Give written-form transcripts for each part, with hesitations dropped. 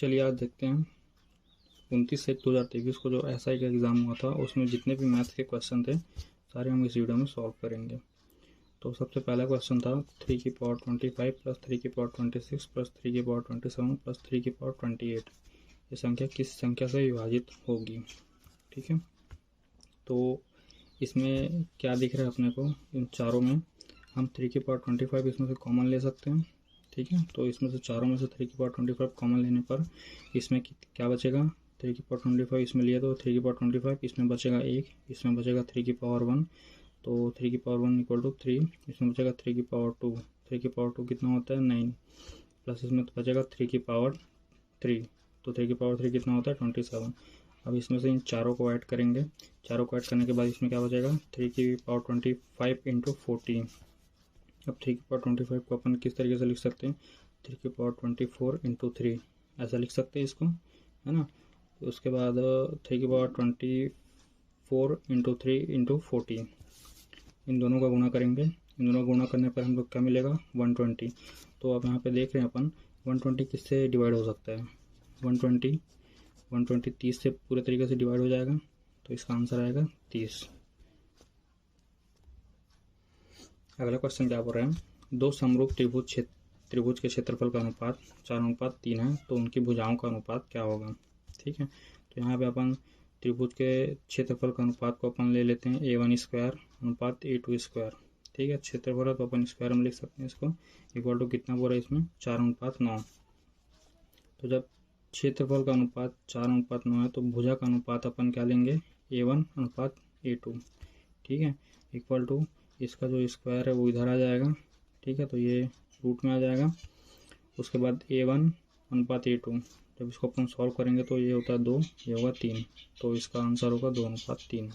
चलिए आज देखते हैं 29/1/2023 को जो SI का एग्ज़ाम हुआ था उसमें जितने भी मैथ्स के क्वेश्चन थे सारे हम इस वीडियो में सॉल्व करेंगे। तो सबसे पहला क्वेश्चन था 3 की पावर 25 प्लस 3 की पावर 26 प्लस 3 की पावर 27 प्लस 3 की पावर 28 ये संख्या किस संख्या से विभाजित होगी। ठीक है, तो इसमें क्या दिख रहा है अपने को, इन चारों में हम 3 की पावर 25 इसमें से कॉमन ले सकते हैं। ठीक है, तो इसमें से चारों में से 3 की पावर 25 कॉमन लेने पर इसमें क्या बचेगा, 3 की पावर 25 इसमें लिया तो 3 की पावर 25 इसमें बचेगा 1, इसमें बचेगा 3 की पावर 1, तो 3 की पावर 1 इक्वल टू 3, इसमें बचेगा 3 की पावर 2, 3 की पावर 2 कितना होता है 9, प्लस इसमें तो बचेगा 3 की पावर 3, तो 3 की पावर 3 कितना होता है 27। अब इसमें से इन चारों को ऐड करेंगे, चारों को ऐड करने के बाद इसमें क्या बचेगा 3 की पावर 25 इंटू 14। अब 3 की पावर 25 को अपन किस तरीके से लिख सकते हैं, 3 की पावर 24 इंटू 3 ऐसा लिख सकते हैं इसको, है ना। तो उसके बाद 3 की पावर 24 इंटू 3 इंटू 14, इन दोनों का गुणा करेंगे, इन दोनों का गुणा करने पर हम लोग क्या मिलेगा 120। तो अब यहाँ पे देख रहे हैं अपन 120 किससे डिवाइड हो सकता है, 120 30 से पूरे तरीके से डिवाइड हो जाएगा, तो इसका आंसर आएगा 30। अगला क्वेश्चन क्या बोल रहे हैं, दो समरूप त्रिभुज के क्षेत्रफल का अनुपात 4:3 है, तो उनकी भुजाओं का अनुपात क्या होगा। ठीक है, तो यहाँ पे अपन त्रिभुज के क्षेत्रफल का अनुपात को अपन ले लेते हैं A1 स्क्वायर अनुपात A2 स्क्वायर। ठीक है, क्षेत्रफल है तो अपन स्क्वायर में लिख सकते हैं इसको, इक्वल टू कितना बोल रहा है इसमें 4:9। तो जब क्षेत्रफल का अनुपात 4:9 है तो भुजा का अनुपात अपन क्या लेंगे A1 अनुपात A2। ठीक है, इक्वल टू इसका जो स्क्वायर है वो इधर आ जाएगा। ठीक है, तो ये रूट में आ जाएगा। उसके बाद A1 अनुपात A2, जब इसको अपन सॉल्व करेंगे तो ये होता है 2, ये होगा 3, तो इसका आंसर होगा 2:3।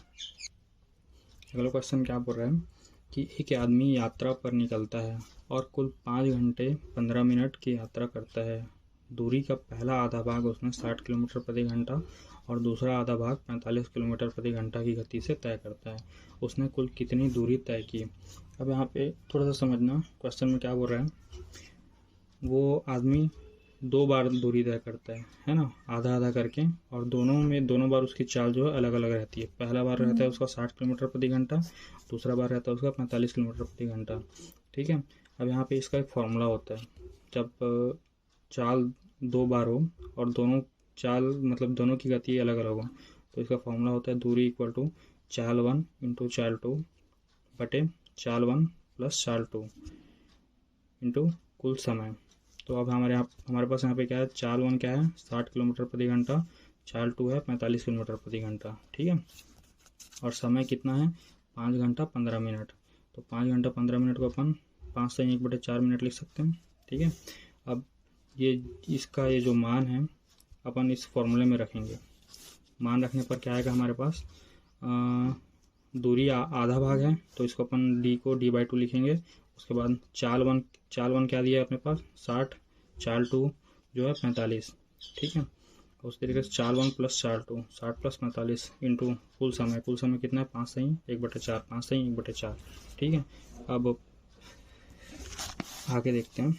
अगला क्वेश्चन क्या बोल रहा है कि एक आदमी यात्रा पर निकलता है और कुल 5 घंटे 15 मिनट की यात्रा करता है। दूरी का पहला आधा भाग उसने 60 किलोमीटर प्रति घंटा और दूसरा आधा भाग 45 किलोमीटर प्रति घंटा की गति से तय करता है। उसने कुल कितनी दूरी तय की। अब यहाँ पे थोड़ा सा समझना, क्वेश्चन में क्या बोल रहा है, वो आदमी 2 बार दूरी तय करता है ना, आधा आधा करके, और दोनों बार उसकी चाल जो है अलग अलग रहती है। पहला बार रहता है उसका 60 किलोमीटर प्रति घंटा, दूसरा बार रहता है उसका 45 किलोमीटर प्रति घंटा। ठीक है, अब यहाँ पे इसका एक फॉर्मूला होता है, जब चाल 2 बार हो और दोनों चाल मतलब दोनों की गति अलग अलग हो, तो इसका फॉर्मूला होता है दूरी इक्वल टू चाल 1 इंटू चाल 2 बटे चाल 1 प्लस चाल 2 इंटू कुल समय। तो अब हमारे पास यहाँ पे क्या है, चाल 1 क्या है 60 किलोमीटर प्रति घंटा, चाल 2 है 45 किलोमीटर प्रति घंटा। ठीक है, और समय कितना है 5 घंटा 15 मिनट, तो 5 घंटा 15 मिनट को अपन 5 से 1/4 मिनट लिख सकते हैं। ठीक है, अब इसका ये जो मान है अपन इस फॉर्मूले में रखेंगे, मान रखने पर क्या आएगा हमारे पास, दूरी आधा भाग है तो इसको अपन d को d/2 लिखेंगे। उसके बाद चाल वन क्या दिया है अपने पास 60, चाल 2 जो है 45। ठीक है, उस तरीके से चाल 1 प्लस चाल 2 60 प्लस 45 इंटू कुल समय कितना है 5 से 1/4, 5 से 1/4। ठीक है, अब आगे देखते हैं।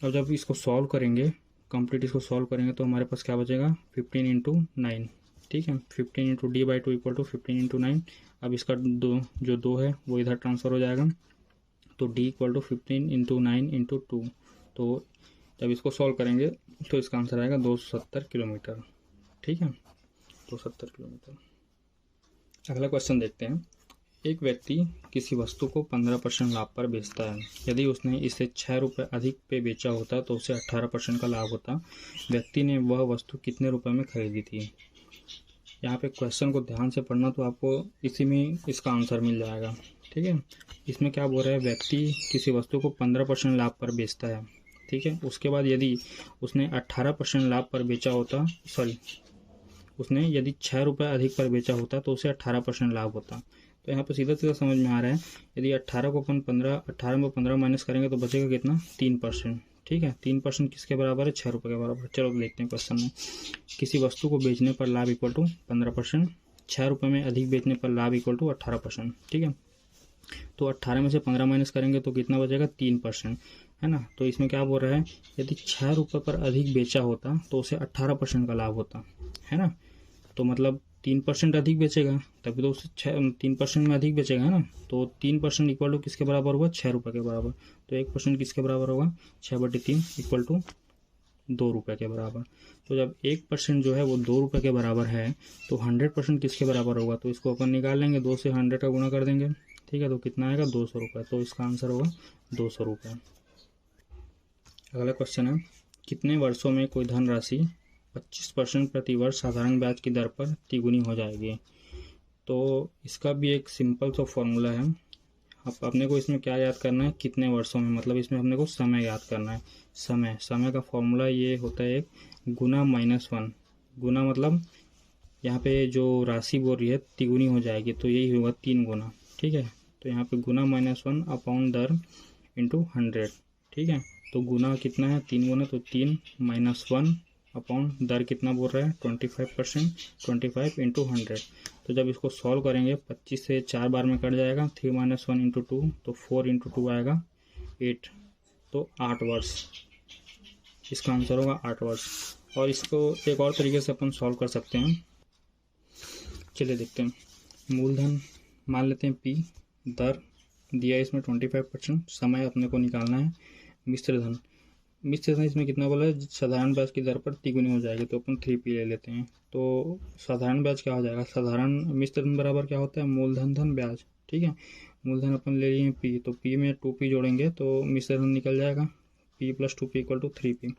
अब जब इसको सॉल्व करेंगे, कंप्लीट इसको सॉल्व करेंगे तो हमारे पास क्या बचेगा 15 इंटू 9। ठीक है, 15 into d/2 equal to 15 into 9। अब इसका जो 2 है वो इधर ट्रांसफ़र हो जाएगा, तो d equal to 15 into 9 into 2। तो जब इसको सॉल्व करेंगे तो इसका आंसर आएगा 270 किलोमीटर। ठीक है, 270 किलोमीटर। अगला क्वेश्चन देखते हैं, एक व्यक्ति किसी वस्तु को 15% लाभ पर बेचता है। यदि उसने इसे 6 रुपये अधिक पे बेचा होता तो उसे 18% का लाभ होता। व्यक्ति ने वह वस्तु कितने रुपए में खरीदी थी। यहाँ पे क्वेश्चन को ध्यान से पढ़ना तो आपको इसी में इसका आंसर मिल जाएगा। ठीक है, इसमें क्या बोल रहा है, व्यक्ति किसी वस्तु को 15% लाभ पर बेचता है। ठीक है, उसके बाद यदि उसने 18% लाभ पर बेचा होता, उसने यदि 6 रुपये अधिक पर बेचा होता तो उसे 18% लाभ होता। तो यहाँ पर सीधा सीधा समझ में आ रहा है, यदि 18 को अपन 18 में 15 माइनस करेंगे तो बचेगा कितना 3%। ठीक है, 3% किसके बराबर है 6 रुपये के बराबर। चलो देखते हैं क्वेश्चन में, किसी वस्तु को बेचने पर लाभ इक्वल टू 15%, 6 रुपये में अधिक बेचने पर लाभ इक्वल टू 18%। ठीक है, तो 18 में से 15 माइनस करेंगे तो कितना बचेगा 3%। है ना। तो इसमें क्या बोल रहा है, यदि 6 रुपये पर अधिक बेचा होता तो उसे 18% का लाभ होता, है ना। तो मतलब 3% अधिक बेचेगा तभी तो उसे 3% में अधिक बेचेगा, है ना। तो 3% इक्वल टू किसके बराबर हुआ, 6 रुपये के बराबर। तो 1% किसके बराबर होगा, 6/3 इक्वल टू 2 रुपये के बराबर। तो जब 1% जो है वो 2 रुपये के बराबर है तो 100% किसके बराबर होगा, तो इसको अपन निकाल लेंगे, 2 से 100 का गुणा कर देंगे, ठीक है। तो कितना आएगा, 200 रुपये। तो इसका आंसर होगा 200 रुपये। अगला क्वेश्चन है, कितने वर्षों में कोई धनराशि 25% प्रति वर्ष साधारण ब्याज की दर पर तिगुनी हो जाएगी। तो इसका भी एक सिंपल सा फॉर्मूला है। अब अपने को इसमें क्या याद करना है, कितने वर्षों में, मतलब इसमें अपने को समय याद करना है। समय का फॉर्मूला ये होता है, एक गुना -1। गुना मतलब यहाँ पे जो राशि बोल रही है तिगुनी हो जाएगी, तो यही होगा 3 गुना, ठीक है। तो यहाँ पे गुना -1 अपॉन दर इंटू 100, ठीक है। तो गुना कितना है, 3 गुना, तो 3 -1 अपॉन दर कितना बोल रहा है, 25%, 25 इंटू 100। तो जब इसको सॉल्व करेंगे 25 से 4 बार में कट जाएगा, 3 - 1 इंटू 2, तो 4 इंटू 2 आएगा 8, तो 8 वर्ष। इसका आंसर होगा 8 वर्ष। और इसको एक और तरीके से अपन सॉल्व कर सकते हैं, चलिए देखते हैं। मूलधन मान लेते हैं P, दर दिया इसमें 25%, समय अपने को निकालना है। मिश्रधन इसमें कितना बोला है, साधारण ब्याज की दर पर तिगुनी हो जाएगी, तो अपन 3P ले लेते हैं। तो साधारण ब्याज क्या हो जाएगा, साधारण मिश्रधन बराबर क्या होता है, मूलधन धन ब्याज, ठीक है। मूलधन अपन ले लिए P, तो P में 2P जोड़ेंगे तो मिश्रधन निकल जाएगा, P + 2P equal to 3P।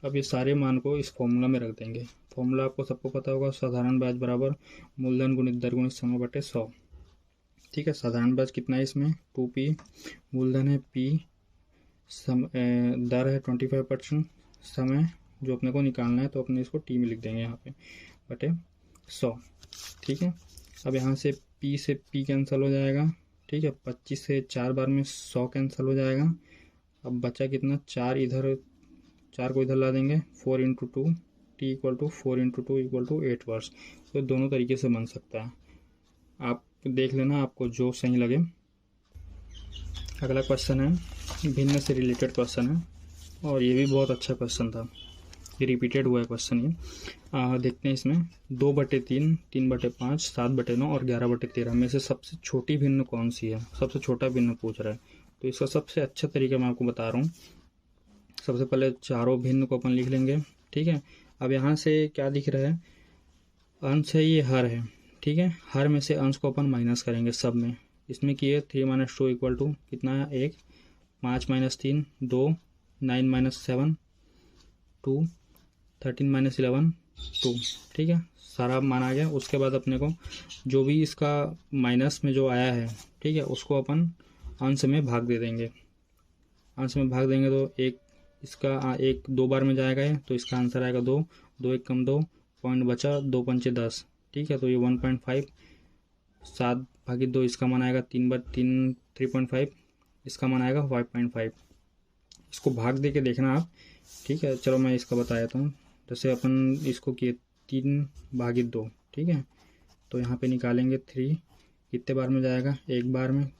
अब ये सारे मान को इस फॉर्मूला में रख देंगे। फॉर्मूला आपको सबको पता होगा, साधारण ब्याज बराबर मूलधन गुणित दर गुणित समय बटे 100, ठीक है। साधारण ब्याज कितना है इसमें, 2P, मूलधन है P, दर है 25%, समय जो अपने को निकालना है तो अपने इसको T में लिख देंगे यहाँ पे, बटे 100, ठीक है। अब यहाँ से P से P कैंसिल हो जाएगा, ठीक है। 25 से 4 बार में 100 कैंसिल हो जाएगा। अब बचा कितना, 4 को इधर ला देंगे, 4 into 2, T equal to 4 into 2 equal to 8 वर्ष। तो दोनों तरीके से बन सकता है, आप देख लेना आपको जो सही लगे। अगला क्वेश्चन है, भिन्न से रिलेटेड क्वेश्चन है, और ये भी बहुत अच्छा क्वेश्चन था, ये रिपीटेड हुआ है क्वेश्चन ये। देखते हैं इसमें 2/3, 3/5, 7/9 और 11/13 में से सबसे छोटी भिन्न कौन सी है, सबसे छोटा भिन्न पूछ रहा है। तो इसका सबसे अच्छा तरीका मैं आपको बता रहा हूँ। सबसे पहले चारों भिन्न को अपन लिख लेंगे, ठीक है। अब यहाँ से क्या दिख रहा है, अंश है, ये हर है, ठीक है। हर में से अंश को अपन माइनस करेंगे सब में। इसमें किए 3 - 2 इक्वल टू कितना है, 1, 5 - 3 2, 9 - 7 2, 13 - 11 2, ठीक है। सारा मान आ गया। उसके बाद अपने को जो भी इसका माइनस में जो आया है, ठीक है, उसको अपन अंश में भाग दे देंगे। अंश में भाग देंगे तो एक इसका 1 2 बार में जाएगा है, तो इसका आंसर आएगा 2, 2 1 कम 2, पॉइंट बचा, 2 पंचे 10, ठीक है। तो ये 1.5, 7/2 इसका मान आएगा 3/5, इसका मान आएगा 5.5। इसको भाग दे के देखना आप, ठीक है। चलो मैं इसका बता देता हूँ। जैसे अपन इसको किए 3/2, ठीक है। तो यहाँ पे निकालेंगे 3, कितने बार में जाएगा, 1 बार में,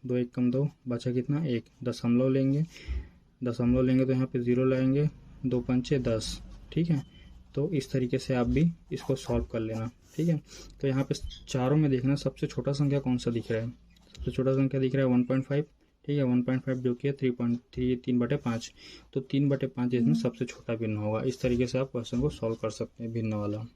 2 1 कम 2, बचा कितना 1, दशमलव लेंगे तो यहाँ पे 0 लाएंगे, 2 पंचे 10, ठीक है। तो इस तरीके से आप भी इसको सॉल्व कर लेना, ठीक है। तो यहाँ पे चारों में देखना सबसे छोटा संख्या कौन सा दिख रहा है, सबसे छोटा संख्या दिख रहा है 1.5, ठीक है। 1.5 जो कि 3/5, तो 3/5 इसमें सबसे छोटा भिन्न होगा। इस तरीके से आप क्वेश्चन को सॉल्व कर सकते हैं, भिन्न वाला।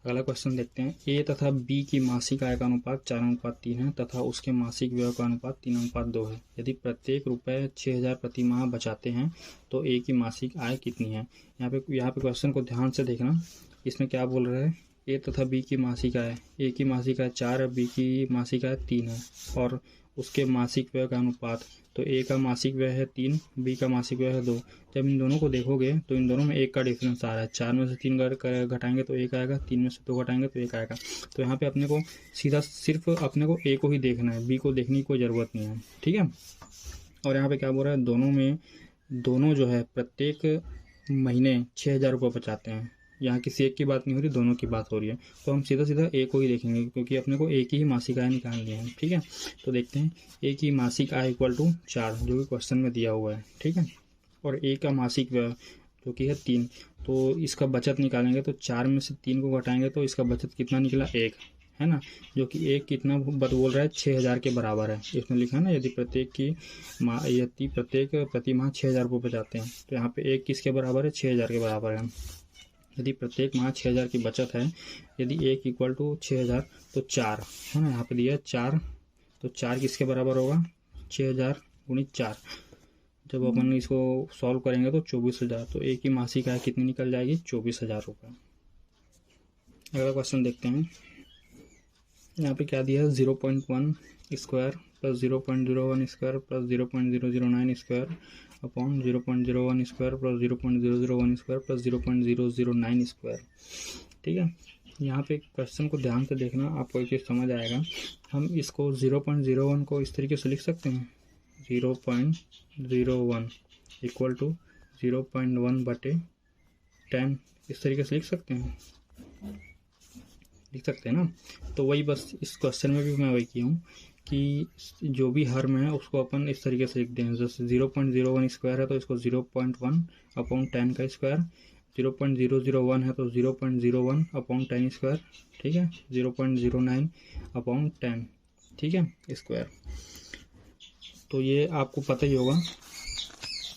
अगला क्वेश्चन देखते हैं, ए तथा बी की मासिक आय का अनुपात 4:3 है तथा उसके मासिक व्यय का अनुपात 3:2 है। यदि प्रत्येक रुपये 6,000 प्रति माह बचाते हैं तो ए की मासिक आय कितनी है। यहाँ पे क्वेश्चन को ध्यान से देखना। इसमें क्या बोल रहा है, ए तथा बी की मासिक आय, ए की मासिक आय 4 है, बी की मासिक आय 3 है, और उसके मासिक व्यय का अनुपात, तो ए का मासिक व्यय है 3, बी का मासिक व्यय है 2। जब इन दोनों को देखोगे तो इन दोनों में 1 का डिफरेंस आ रहा है। 4 में से 3 घटाएंगे तो 1 आएगा, 3 में से 2 घटाएंगे तो 1 आएगा। तो यहाँ पे अपने को सीधा सिर्फ अपने को ए को ही देखना है, बी को देखने की कोई ज़रूरत नहीं है, ठीक है। और यहाँ पे क्या बोल रहा है, दोनों जो है प्रत्येक महीने 6,000 रुपये बचाते हैं। यहाँ किसी एक की बात नहीं हो रही, दोनों की बात हो रही है। तो हम सीधा ए को ही देखेंगे क्योंकि अपने को एक ही मासिक आय निकालनी है, ठीक है। तो देखते हैं, ए की मासिक आय इक्वल टू 4, जो कि क्वेश्चन में दिया हुआ है, ठीक है। और ए का मासिक व्यय जो कि है 3, तो इसका बचत निकालेंगे तो 4 में से 3 को घटाएंगे तो इसका बचत कितना निकला 1, है ना, जो कि 1 कितना बोल रहा है 6,000 के बराबर है। इसमें लिखा है ना यदि प्रत्येक प्रति माह 6,000 रुपये बचाते हैं, तो यहाँ पे 1 किसके बराबर है 6,000 के बराबर है। यदि प्रत्येक माह 6,000 की बचत है, यदि 1 इक्वल टू 6,000 तो 4 है ना, यहाँ पे दिया 4, तो 4 किसके बराबर होगा 6,000 गुणित 4। जब अपन इसको सॉल्व करेंगे तो 24,000, तो एक ही मासिक आय कितनी निकल जाएगी 24,000 रुपये। अगला क्वेश्चन देखते हैं। यहाँ पे क्या दिया है 0.1 square plus 0.01 square plus 0.009 square upon 0.01 square plus 0.001 square plus 0.009 square. ठीक है, यहाँ पे क्वेश्चन को ध्यान से देखना, आपको एक चीज़ समझ आएगा। हम इसको 0.01 को इस तरीके से लिख सकते हैं 0.01 इक्वल टू 0.1/10, इस तरीके से लिख सकते हैं ना। तो वही बस इस क्वेश्चन में भी मैं वही किया हूँ कि जो भी हर में है उसको अपन इस तरीके से लिख दें। जैसे 0.01 स्क्वायर है तो इसको 0.1/10 का स्क्वायर, 0.001 है तो 0.01/10 स्क्वायर, ठीक है, 0.09/10, ठीक है, स्क्वायर। तो ये आपको पता ही होगा।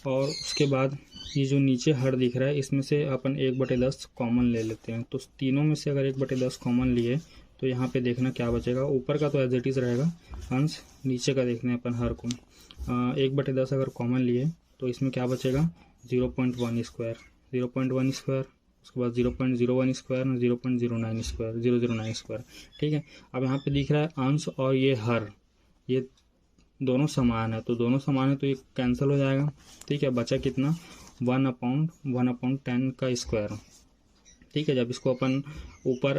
और उसके बाद ये जो नीचे हर दिख रहा है इसमें से अपन 1/10 कॉमन ले लेते हैं। तो तीनों में से अगर 1/10 कॉमन लिए तो यहाँ पे देखना क्या बचेगा। ऊपर का तो एज इट इज़ रहेगा अंश, नीचे का देखना है अपन हर को। 1/10 अगर कॉमन लिए तो इसमें क्या बचेगा 0.1 स्क्वायर, 0.1 स्क्वायर, उसके बाद 0.01 स्क्वायर, 0.09 स्क्वायर, 009 स्क्वायर। ठीक है, अब यहाँ पे दिख रहा है अंश और ये हर, ये दोनों समान है, तो दोनों समान है तो ये कैंसिल हो जाएगा। ठीक है, बचा कितना 1/10 का स्क्वायर। ठीक है, जब इसको अपन ऊपर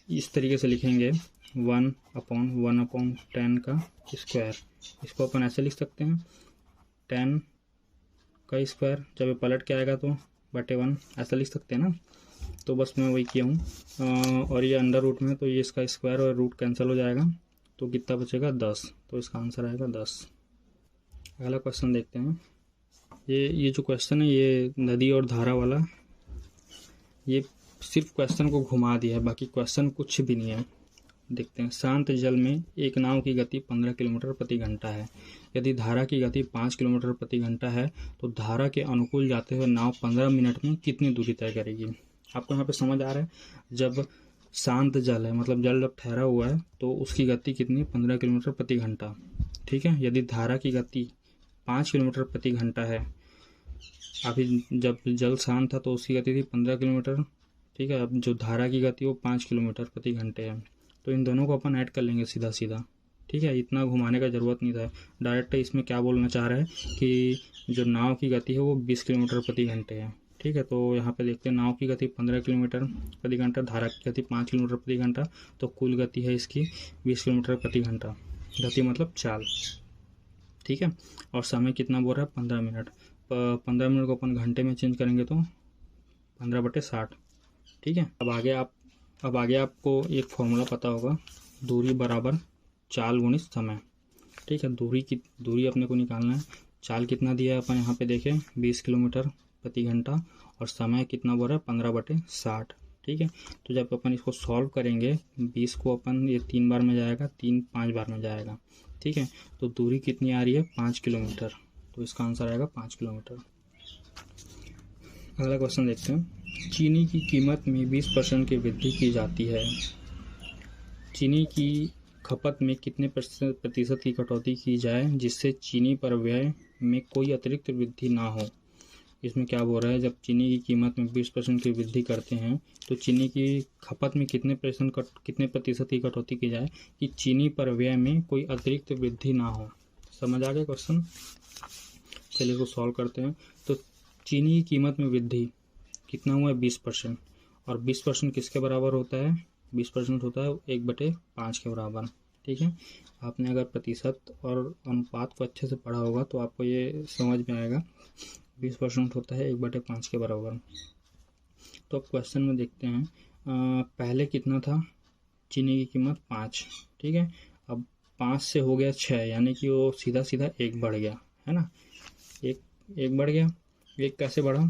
इस तरीके से लिखेंगे 1/10 का स्क्वायर, इसको अपन ऐसे लिख सकते हैं 10 का स्क्वायर, जब ये पलट के आएगा तो /1 ऐसा लिख सकते हैं ना। तो बस मैं वही किया हूँ। और ये अंडर रूट में तो ये इसका स्क्वायर और रूट कैंसिल हो जाएगा, तो कितना बचेगा 10, तो इसका आंसर आएगा 10। अगला क्वेश्चन देखते हैं। ये जो क्वेश्चन है ये नदी और धारा वाला, ये सिर्फ क्वेश्चन को घुमा दिया है, बाकी क्वेश्चन कुछ भी नहीं है। देखते हैं, शांत जल में एक नाव की गति 15 किलोमीटर प्रति घंटा है। यदि धारा की गति 5 किलोमीटर प्रति घंटा है तो धारा के अनुकूल जाते हुए नाव 15 मिनट में कितनी दूरी तय करेगी। आपको यहाँ पे समझ आ रहा है, जब शांत जल है मतलब जल जब ठहरा हुआ है तो उसकी गति कितनी 15 किलोमीटर प्रति घंटा। ठीक है, यदि धारा की गति 5 किलोमीटर प्रति घंटा है, अभी जब जल शांत था तो उसकी गति थी 15 किलोमीटर। ठीक है, अब जो धारा की गति वो 5 किलोमीटर प्रति घंटे है, तो इन दोनों को अपन ऐड कर लेंगे सीधा सीधा। ठीक है, इतना घुमाने का ज़रूरत नहीं था, डायरेक्ट इसमें क्या बोलना चाह रहा है कि जो नाव की गति है वो 20 किलोमीटर प्रति घंटे है। ठीक है, तो यहाँ पे देखते हैं नाव की गति 15 किलोमीटर प्रति घंटा, धारा की गति 5 किलोमीटर प्रति घंटा, तो कुल गति है इसकी 20 किलोमीटर प्रति घंटा। गति मतलब चाल। ठीक है, और समय कितना बोल रहा है 15 मिनट। 15 मिनट को अपन घंटे में चेंज करेंगे तो 15/60। ठीक है, अब आगे आपको एक फॉर्मूला पता होगा, दूरी बराबर चाल गुणित समय। ठीक है, दूरी अपने को निकालना है। चाल कितना दिया है अपन यहाँ पे देखें 20 किलोमीटर प्रति घंटा, और समय कितना बोल रहा है 15/60। ठीक है, तो जब अपन इसको सॉल्व करेंगे 20 को अपन ये 3 बार में जाएगा, 3 5 बार में जाएगा। ठीक है, तो दूरी कितनी आ रही है 5 किलोमीटर, तो इसका आंसर आएगा 5 किलोमीटर। अगला क्वेश्चन देखते हैं। चीनी की कीमत में 20% की वृद्धि की जाती है। चीनी की खपत में कितने प्रतिशत की कटौती की जाए जिससे चीनी पर व्यय में कोई अतिरिक्त वृद्धि ना हो। इसमें क्या बोल रहा है, जब चीनी की कीमत में 20% की वृद्धि करते हैं तो चीनी की खपत में कितने प्रतिशत की कटौती की जाए कि चीनी पर व्यय में कोई अतिरिक्त वृद्धि ना हो। समझ आ गया क्वेश्चन। चलिए इसको सॉल्व करते हैं। तो चीनी की कीमत में वृद्धि कितना हुआ है 20%, और 20% किसके बराबर होता है 20% होता है 1/5 के बराबर। ठीक है, आपने अगर प्रतिशत और अनुपात को अच्छे से पढ़ा होगा तो आपको ये समझ में आएगा। 20% होता है 1/5 के बराबर। तो अब क्वेश्चन में देखते हैं, पहले कितना था चीनी की कीमत 5। ठीक है, अब 5 से हो गया 6, यानी कि वो सीधा 1 बढ़ गया, है ना। 1 बढ़ गया। 1 कैसे बढ़ा?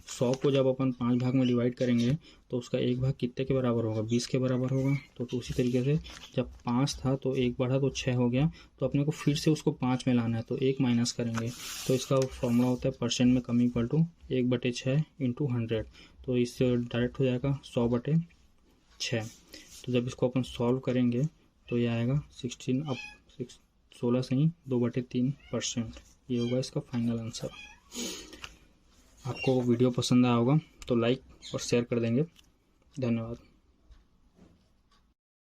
100 को जब अपन 5 भाग में डिवाइड करेंगे तो उसका 1 भाग कितने के बराबर होगा? 20 के बराबर होगा। तो उसी तरीके से जब 5 था तो 1 बढ़ा तो 6 हो गया, तो अपने को फिर से उसको 5 में लाना है, तो 1 माइनस करेंगे। तो इसका फॉर्मूला होता है परसेंट में कम इक्वल टू 1/6 इंटू 100। तो इससे डायरेक्ट हो जाएगा 100/6। तो जब इसको अपन सॉल्व करेंगे तो ये आएगा 16 से ही 2/3%। ये होगा इसका फाइनल आंसर। आपको वीडियो पसंद आया होगा तो लाइक और शेयर कर देंगे। धन्यवाद।